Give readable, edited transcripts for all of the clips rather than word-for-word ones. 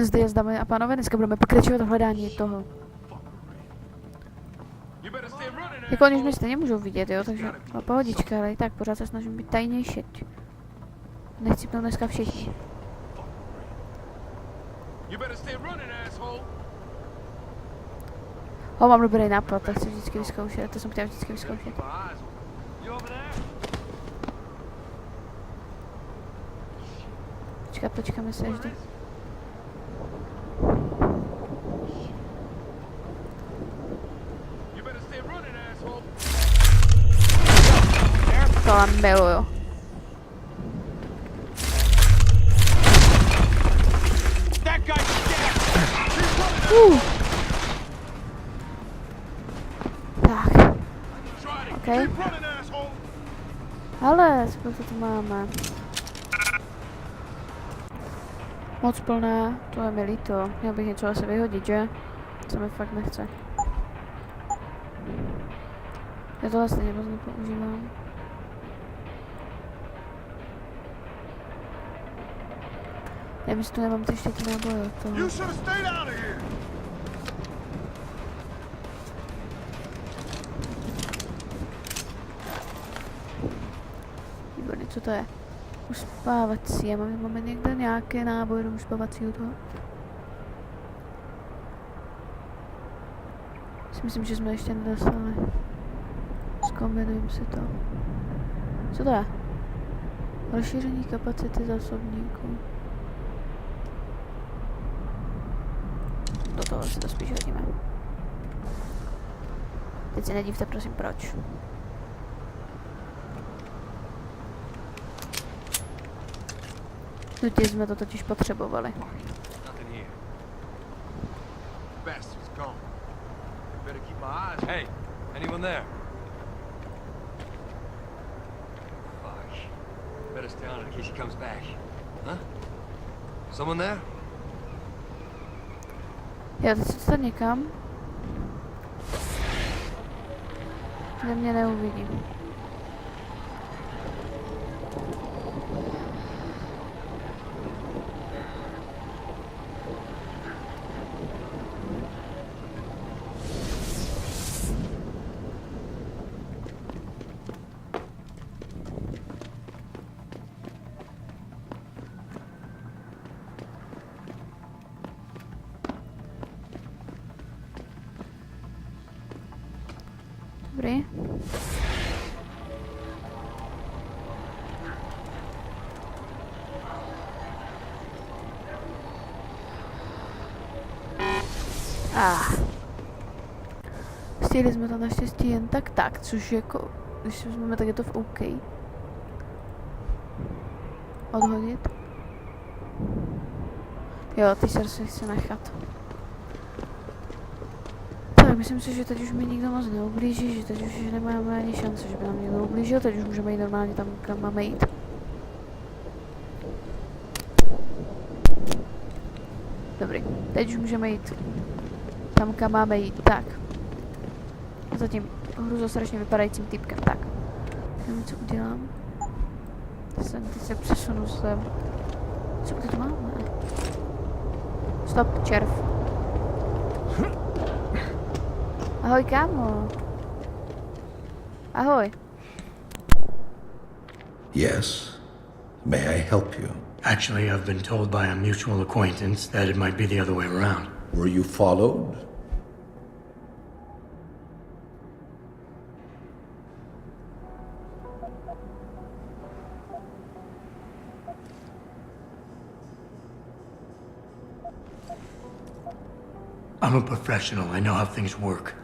Buenos dias, dámy a pánové, dneska budeme pokračovat v hledání toho. Jako oni už mě stejně můžou vidět, jo, takže pohodička, ale i tak pořád se snažím být tajnější. Nechci pnout dneska všichni. Mám dobrý nápad, tak chci vždycky vyzkoušet, to jsem chtěl vždycky vyzkoušet. Počkáme se ještě. To miluju. Tak. OK. Ale, spoustu tu máme. Moc plné, to je mi líto. Měl bych něco asi vyhodit, že? Co mi fakt nechce. Já tohle stejně moc nepoužívám. Nevím, jestli tu nemám ty štětí náboje od toho. Výborně, co to je? Uspávací, máme někde nějaké náboje do uspávacího toho? Myslím, že jsme ještě nedostali. Zkombinujeme si to. Co to je? Rozšíření kapacity zásobníků. Do toho si to spíš hodíme. Teď se nedívte, prosím, proč. Nutně jsme to totiž potřebovali. Hey, anyone there? Fuck. Better stay on it in case he comes back. Huh? Someone there? Já teď se dostat někam, kde mě neuvidí. Dobrý. Stihli jsme to naštěstí jen tak, což jako, když jsme tak je to v OK. Odhodit. Jo, ty se chci nechat. Tak, myslím si, že teď už mi nikdo moc neublíží, že teď už nemáme ani šance, že by nám někdo ublížil, teď už můžeme jít normálně tam, kam máme jít. Dobrý, teď už můžeme jít tam, kam máme jít, tak. Za tím hruzostrašně vypadajícím typkem, tak. Nevím, co udělám. Teď se přesunu sem. Co kde to máme? Stop, červ. Ahoj, kámo. Ahoj. Yes. May I help you? Actually, I've been told by a mutual acquaintance that it might be the other way around. Were you followed? I'm a professional. I know how things work.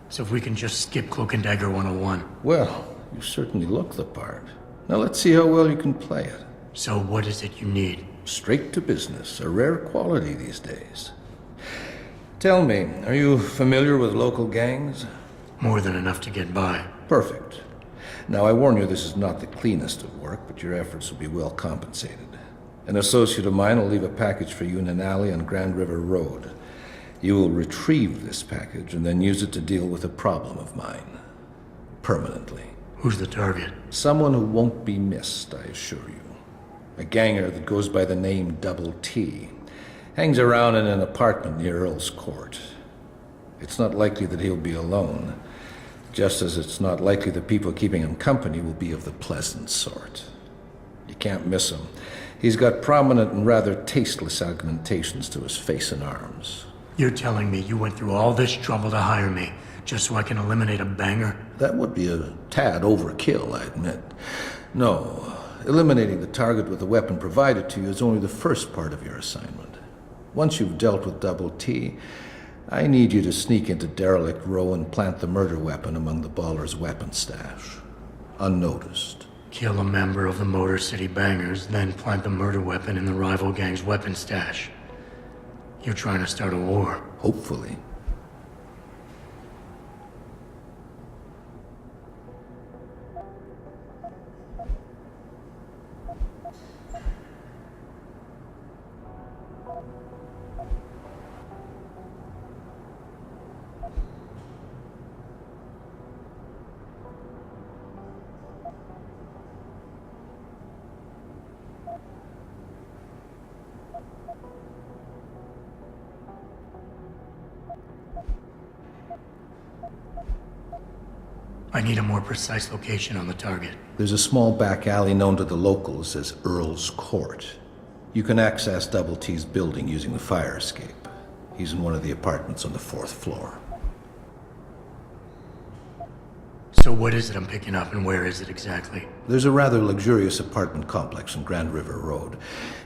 So if we can just skip Cloak and Dagger 101. Well, you certainly look the part. Now let's see how well you can play it. So what is it you need? Straight to business, a rare quality these days. Tell me, are you familiar with local gangs? More than enough to get by. Perfect. Now I warn you this is not the cleanest of work, but your efforts will be well compensated. An associate of mine will leave a package for you in an alley on Grand River Road. You will retrieve this package and then use it to deal with a problem of mine. Permanently. Who's the target? Someone who won't be missed, I assure you. A ganger that goes by the name Double T. Hangs around in an apartment near Earl's Court. It's not likely that he'll be alone, just as it's not likely the people keeping him company will be of the pleasant sort. You can't miss him. He's got prominent and rather tasteless augmentations to his face and arms. You're telling me you went through all this trouble to hire me, just so I can eliminate a banger? That would be a tad overkill, I admit. No, eliminating the target with the weapon provided to you is only the first part of your assignment. Once you've dealt with Double T, I need you to sneak into Derelict Row and plant the murder weapon among the Baller's weapon stash. Unnoticed. Kill a member of the Motor City Bangers, then plant the murder weapon in the rival gang's weapon stash. You're trying to start a war. Hopefully. I need a more precise location on the target. There's a small back alley known to the locals as Earl's Court. You can access Double T's building using the fire escape. He's in one of the apartments on the 4th floor. So what is it I'm picking up and where is it exactly? There's a rather luxurious apartment complex on Grand River Road.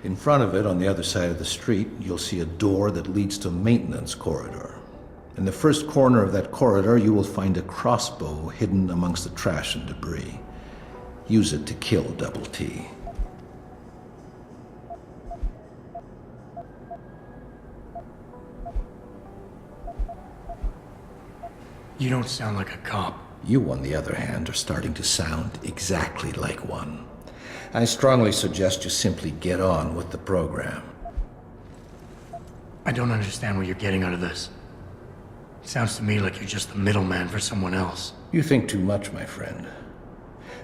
In front of it, on the other side of the street, you'll see a door that leads to maintenance corridor. In the first corner of that corridor, you will find a crossbow hidden amongst the trash and debris. Use it to kill Double T. You don't sound like a cop. You, on the other hand, are starting to sound exactly like one. I strongly suggest you simply get on with the program. I don't understand what you're getting out of this. Sounds to me like you're just the middleman for someone else. You think too much, my friend.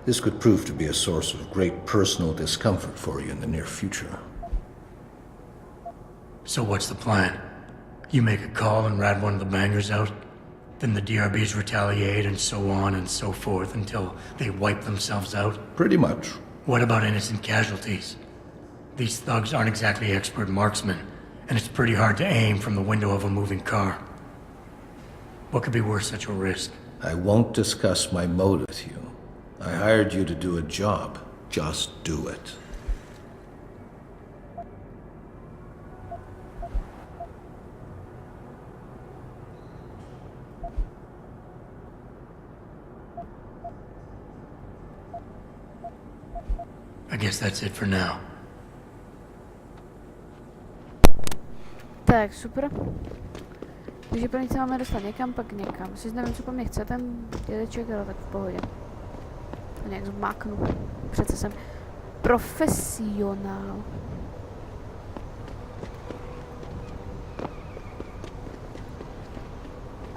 This could prove to be a source of great personal discomfort for you in the near future. So what's the plan? You make a call and rat one of the bangers out? Then the DRBs retaliate and so on and so forth until they wipe themselves out? Pretty much. What about innocent casualties? These thugs aren't exactly expert marksmen, and it's pretty hard to aim from the window of a moving car. What could be worth such a risk? I won't discuss my motive with you. I hired you to do a job. Just do it. I guess that's it for now. Tak, super. Takže pro nic se máme dostat někam, pak někam. Sice nevím, co po mně chce ten dědeček, ale tak v pohodě. To nějak zmáknu. Přece jsem profesionál.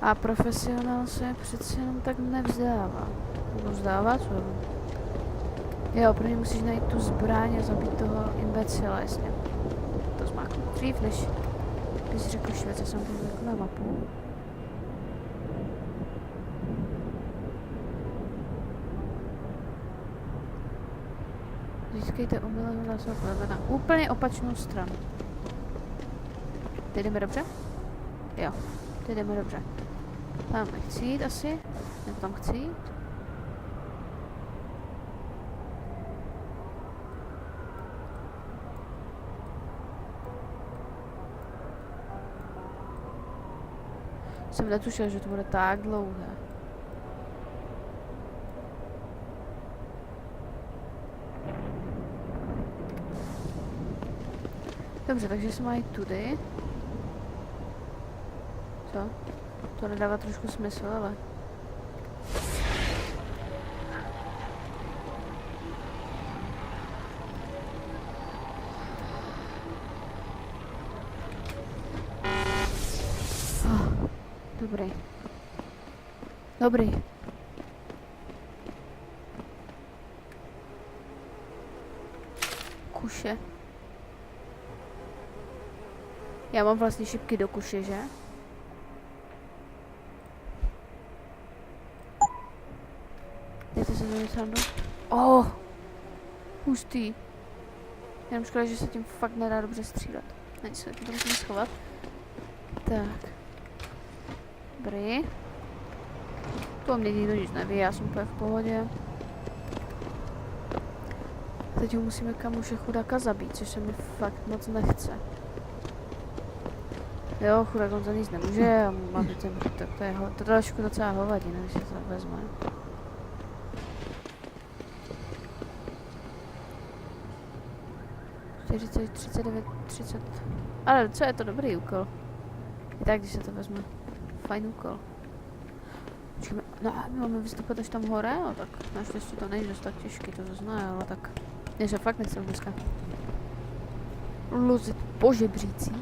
A profesionál se přece jenom tak nevzdává. Nebo vzdává, co? Jo, pro ně musíš najít tu zbraň a zabít toho imbecila, jasně. To zmáknu dřív, než bys řekl Švec, já jsem byl jako na mapu. Získejte omylem na úplně opačnou stranu. Teď jdeme dobře? Jo, teď jdeme dobře. Tam nechci jít asi, nebo tam chci jít. Jsem netušil, že to bude tak dlouhé. Dobře, takže se mají tudy. Co? To nedává trošku smysl, ale... Dobrý. Dobrý. Kuše. Já mám vlastně šipky do kuše, že? Dejte se za srandu. Oh! Hustý. Jenom škoda, že se tím fakt nedá dobře střílet. Nic, to musím schovat. Tak. Dobrý. To mě nikdo nic neví, já jsem úplně v pohodě. Teď ho musíme kamuše chudáka zabít, což se mi fakt moc nechce. Jo, chudák, on za nic nemůže a má ten tak to je to trošku docela hovadina, když se to vezme. (40, 39, 30. Ale co je to dobrý úkol? I tak, když se to vezme. Fajn úkol. Počkejme, no my máme vystupovat až tam hore, no tak naštěstí to není dost tak těžký, to zase ne, ale tak... Já se fakt nechci dneska luzit po žebřících.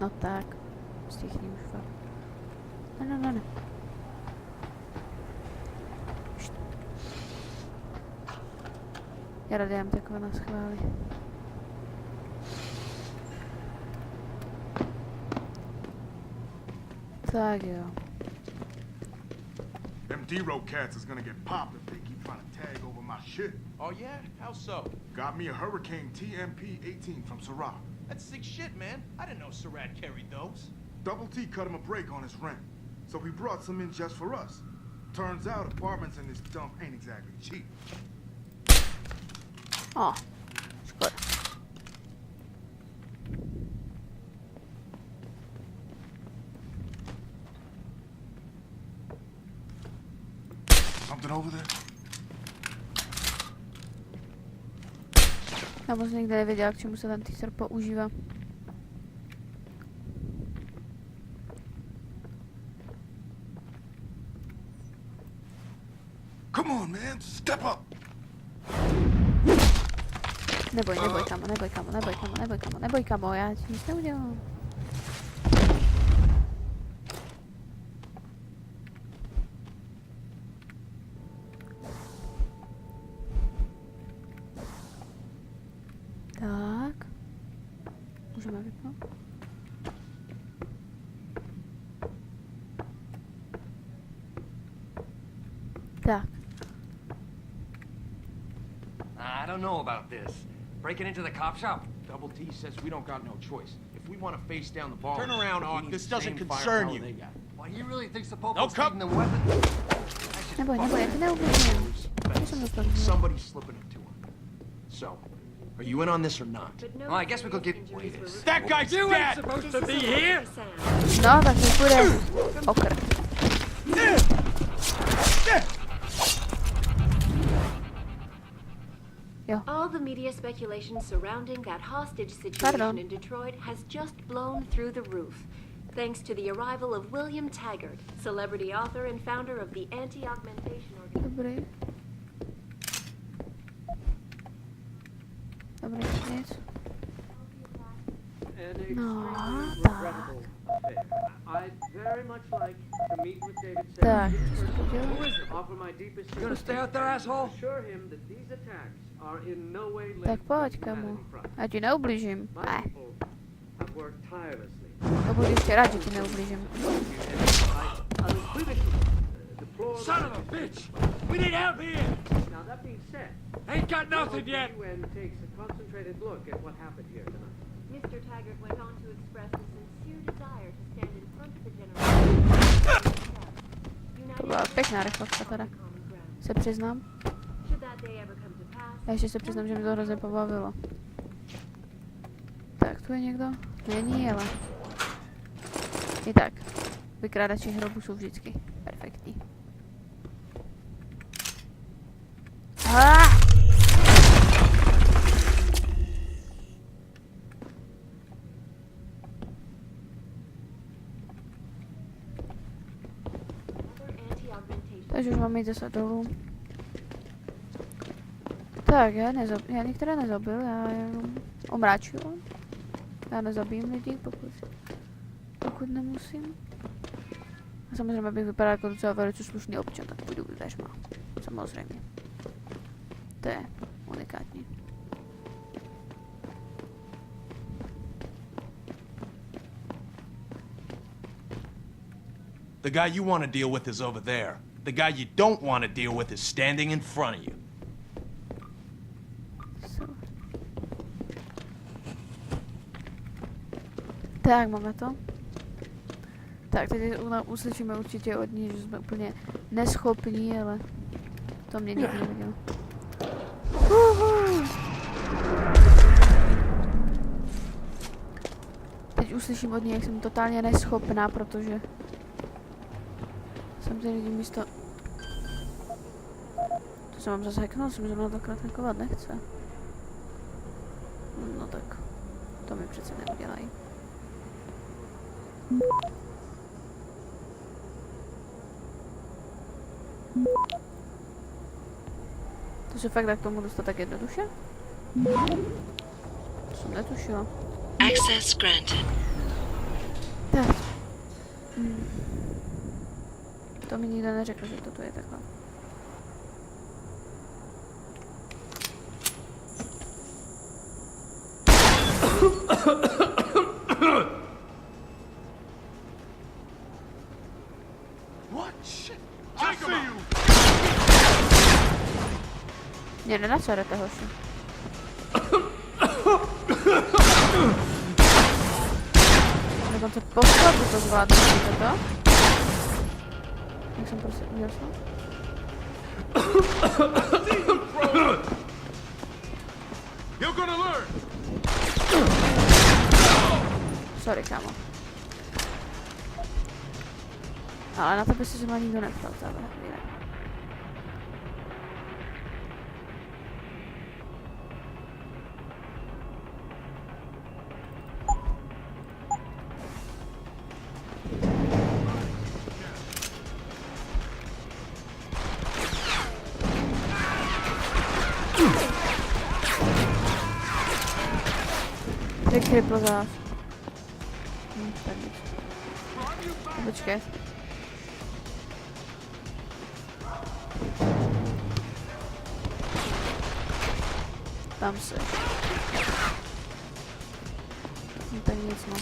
No tak, stichni už fakt. Ne. Já rád dám takové na schvály. Tak jo. Them D-Road cats is gonna get popped if they keep trying to tag over my shit. Oh yeah? How so? Got me a Hurricane TMP-18 from Syrah. That's sick shit, man. I didn't know Surratt carried those. Double T cut him a break on his rent, so we brought some in just for us. Turns out apartments in this dump ain't exactly cheap. O, szkoda. Something over there? Já moc nikdy nevěděla, k čemu se ten teaser používá. Come on, man, step up. Neboj kamo, já ti nic neudělám. Tak. Můžeme vypnout? Tak. I don't know about this. Breaking into the cop shop? Double T says we don't got no choice. If we want to face down the ball... Turn around, we Hawk. need This the doesn't same concern firepower you. they got. Why, he really thinks the Popo's No, come- feeding them weapons? Neboj, já to neuvěřím. Somebody's slipping it to him. So, are you in on this or not? Well, I guess we could get... Wait a second. That guy's dead! Supposed to be here? No, tak mi půjde okr. Jo. All the media speculation surrounding that hostage situation in Detroit has just blown through the roof. Thanks to the arrival of William Taggart, celebrity author and founder of the anti-augmentation organization. Dobrý. Dobrý, nic. No, tak. I'd very much like to meet with David Tak, offer my deepest You gonna stay out there, asshole? assure him that these attacks are in no way tak linked pojď, to kamu. Humanity Front. Já ti neublížím. My Ne, people have worked tirelessly. to budu ještě rád, že ti neublížím. I unequivocally deplore Son of a bitch! We need help here! Now that being said, Ain't got nothing yet! the UN takes a concentrated look at what happened here tonight. Mr. Taggart went on to express a sincere desire to stand in front of the generation. To byla pěkná reflekta teda, se přiznám. Should that day ever come to pass, Já ještě se přiznám, že mi to hrozně pobavilo. Tak, tu je někdo? Není, ale... I tak. Vykrádači hrobu jsou vždycky perfektní. Ah! Takže už máme jít zase dolů. Tak, já některé nezabil, já jenom omráčil. Já nezabijím lidi, pokud nemusím. A samozřejmě bych vypadal jako docela velice slušný občan, tak půjdu dveřma. Samozřejmě. To je unikátní. The guy you want to deal with is over there. The guy you don't want to deal with is standing in front of you. So. Tak, máme to. Tak, teď uslyšíme určitě od ní, že jsme úplně neschopní, ale to mě nikdy nevidělo. Teď uslyším od ní, jak jsem totálně neschopná, protože jsem tady místo... To se mám zase hacknout, jsem zrovna dvakrát hackovat nechce. No tak, to mi přece neudělají. To se fakt dá k tomu dostat tak jednoduše? To jsem netušila. Access granted. Tak. To mi nikdo neřekl, že toto je takhle. What? Shit. I see you. Mě nenačarete, hoši. Dokonce po sklepu to zvládnu, vidíte to? Jak jsem prostě udělal? You're gonna learn. Sorry, kámo. Ale na tebe si se má nikdo neptal, tahle chvíle. Vykripl zás. Tak nic. Počkej. Tam se. No, tak nic no.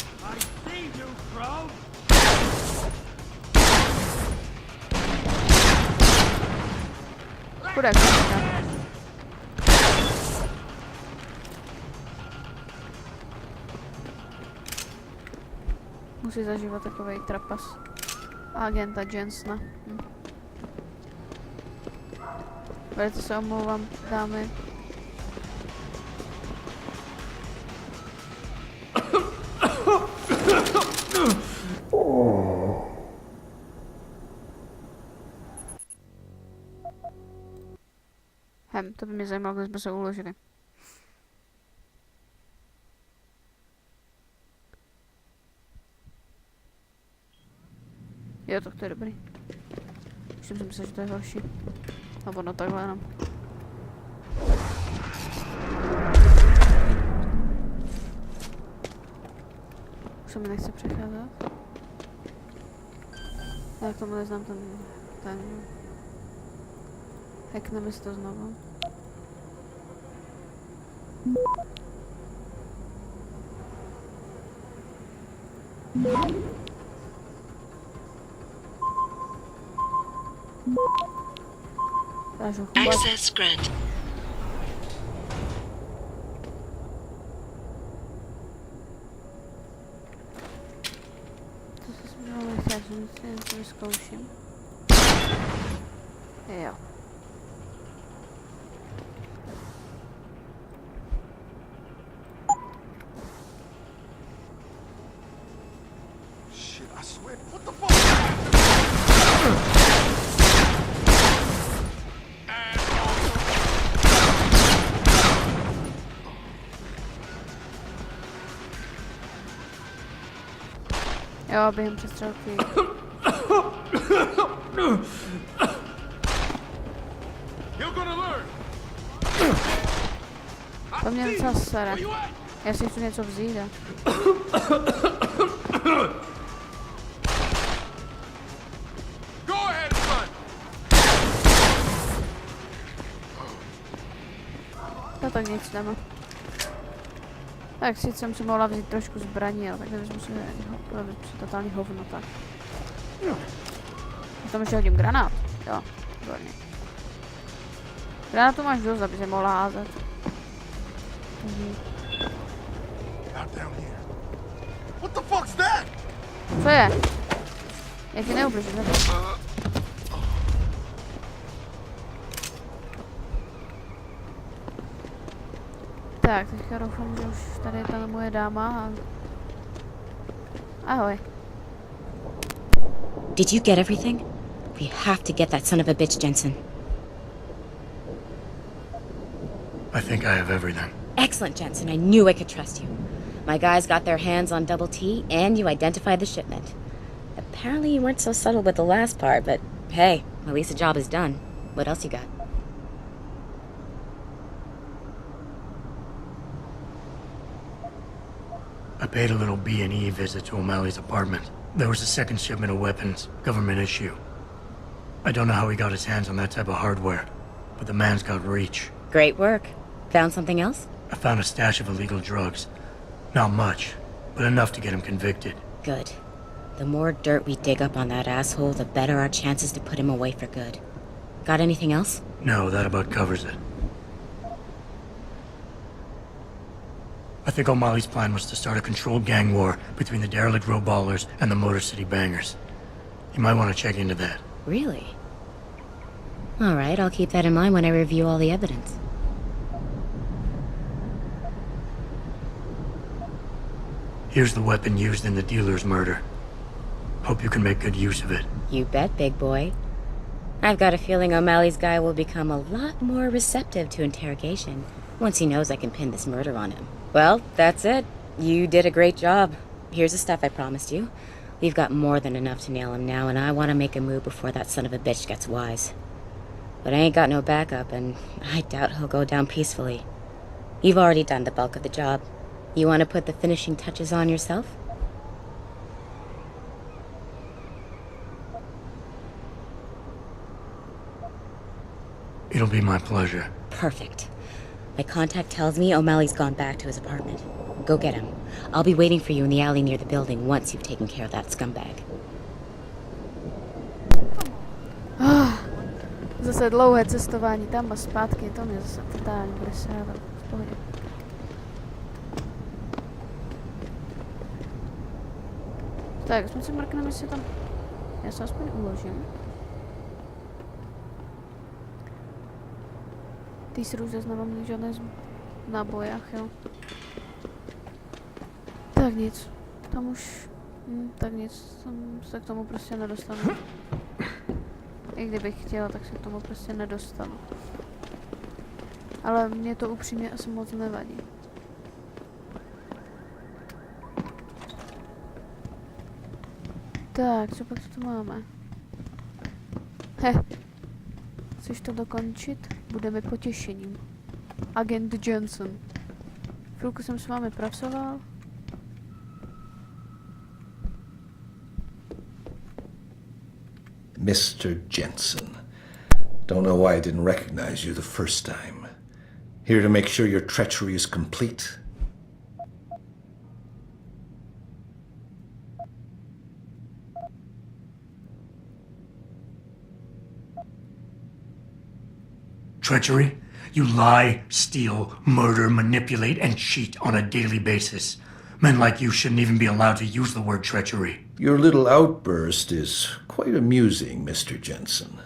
Chudák, chudák. Musí zažívat takovej trapas. Agenta Jensna. Velice se omlouvám, dámy. To by mě zajímalo, kde jsme se uložili. Jo, tak to je dobrý. Už jsem si myslel, že to je horší. Nebo no takhle jenom. Už se mi nechce přecházet. Já k tomu neznám ten... Hackneme si to znovu. Access grant. To se jsme nechtěla, že to vyzkouším. Jo. Shit, I swear. What the fuck? Jo, během přestřelky. To mě docela sere. Já si chci něco vzít. No tak nic jdeme. Tak sice jsem si mohla vzít trošku zbraní, ale takhle jsme si totální hovno, tak. Potom ještě hodím granát. Jo, výborně. Granátu máš dost, aby se mohla házet. Not down here. What the fuck's that? Co je? Já ti neubližím, ne? Tak, teďka doufám, že už tady je ta moje dáma a... Ahoj. Did you get everything? We have to get that son of a bitch, Jensen. I think I have everything. Excellent, Jensen. I knew I could trust you. My guys got their hands on Double T, and you identified the shipment. Apparently you weren't so subtle with the last part, but hey, at least the job is done. What else you got? I paid a little B&E visit to O'Malley's apartment. There was a second shipment of weapons, government issue. I don't know how he got his hands on that type of hardware, but the man's got reach. Great work. Found something else? I found a stash of illegal drugs. Not much, but enough to get him convicted. Good. The more dirt we dig up on that asshole, the better our chances to put him away for good. Got anything else? No, that about covers it. I think O'Malley's plan was to start a controlled gang war between the derelict road ballers and the Motor City bangers. You might want to check into that. Really? All right, I'll keep that in mind when I review all the evidence. Here's the weapon used in the dealer's murder. Hope you can make good use of it. You bet, big boy. I've got a feeling O'Malley's guy will become a lot more receptive to interrogation once he knows I can pin this murder on him. Well, that's it. You did a great job. Here's the stuff I promised you. We've got more than enough to nail him now, and I want to make a move before that son of a bitch gets wise. But I ain't got no backup, and I doubt he'll go down peacefully. You've already done the bulk of the job. You want to put the finishing touches on yourself? It'll be my pleasure. Perfect. My contact tells me O'Malley's gone back to his apartment. Go get him. I'll be waiting for you in the alley near the building once you've taken care of that scumbag. Zase dlouhé cestování tam a zpátky, to mě zase totálně bude srávat. V pohodě. Tak, aspoň si mrkneme, jestli tam... Já se aspoň uložím. Ty srůz zase nemám žádné na bojách, jo. Tak nic. Tam už... tak nic, tam se k tomu prostě nedostanu. I kdybych chtěla, tak se k tomu prostě nedostanu. Ale mě to upřímně asi moc nevadí. Tak, co pak tu máme? Chceš to dokončit? Bude mi potěšením. Agent Jensen. Chvilku jsem s vámi pracoval. Mr. Jensen. Don't know why I didn't recognize you the first time. Here to make sure your treachery is complete? Treachery? You lie, steal, murder, manipulate, and cheat on a daily basis. Men like you shouldn't even be allowed to use the word treachery. Your little outburst is quite amusing, Mr. Jensen.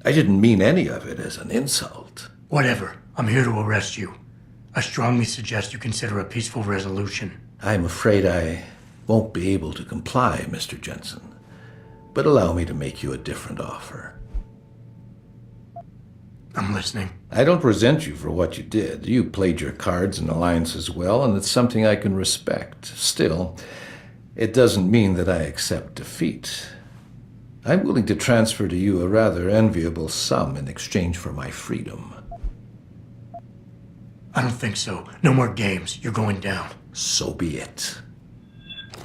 I didn't mean any of it as an insult. Whatever. I'm here to arrest you. I strongly suggest you consider a peaceful resolution. I'm afraid I won't be able to comply, Mr. Jensen. But allow me to make you a different offer. I'm listening. I don't resent you for what you did. You played your cards and alliances well, and it's something I can respect. Still, it doesn't mean that I accept defeat. I'm willing to transfer to you a rather enviable sum in exchange for my freedom. I don't think so. No more games. You're going down. So be it.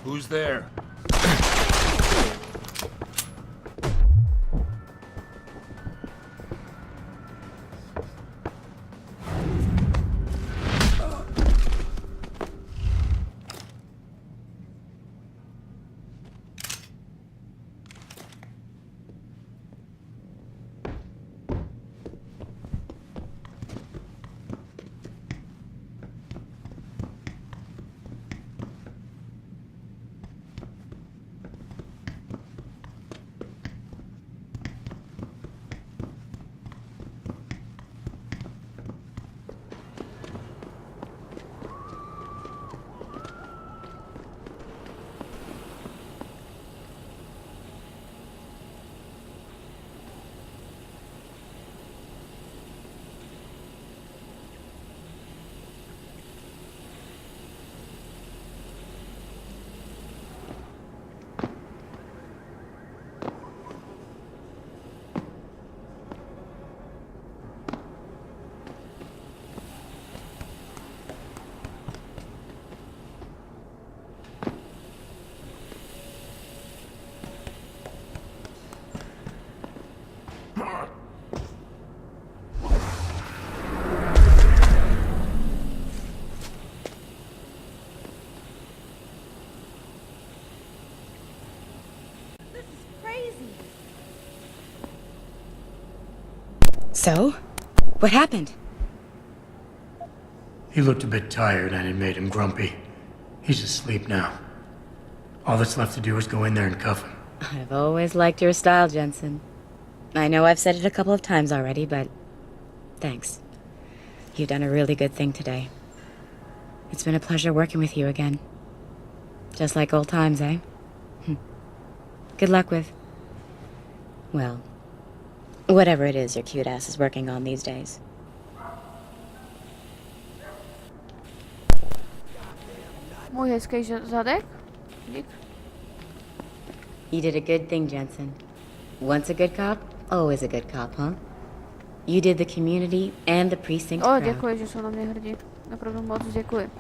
Who's there? crazy. So? What happened? He looked a bit tired and it made him grumpy. He's asleep now. All that's left to do is go in there and cuff him. I've always liked your style, Jensen. I know I've said it a couple of times already, but thanks. You've done a really good thing today. It's been a pleasure working with you again. Just like old times, eh? Good luck with... well, whatever it is your cute ass is working on these days. Můj hezký zadek. Dík. You did a good thing, Jensen. Once a good cop, always a good cop, huh? You did the community and the precinct proud. Děkuji, že jsou na mě hrdí. Opravdu moc děkuji.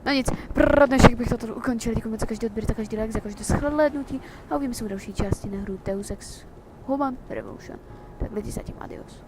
No nic, pro dnešek bych to ukončil. Děkujeme za každý odběr, za každý like, za každé shlédnutí a uvidíme se u další části na hru Deus Ex Human Revolution. Tak lidi zatím adios.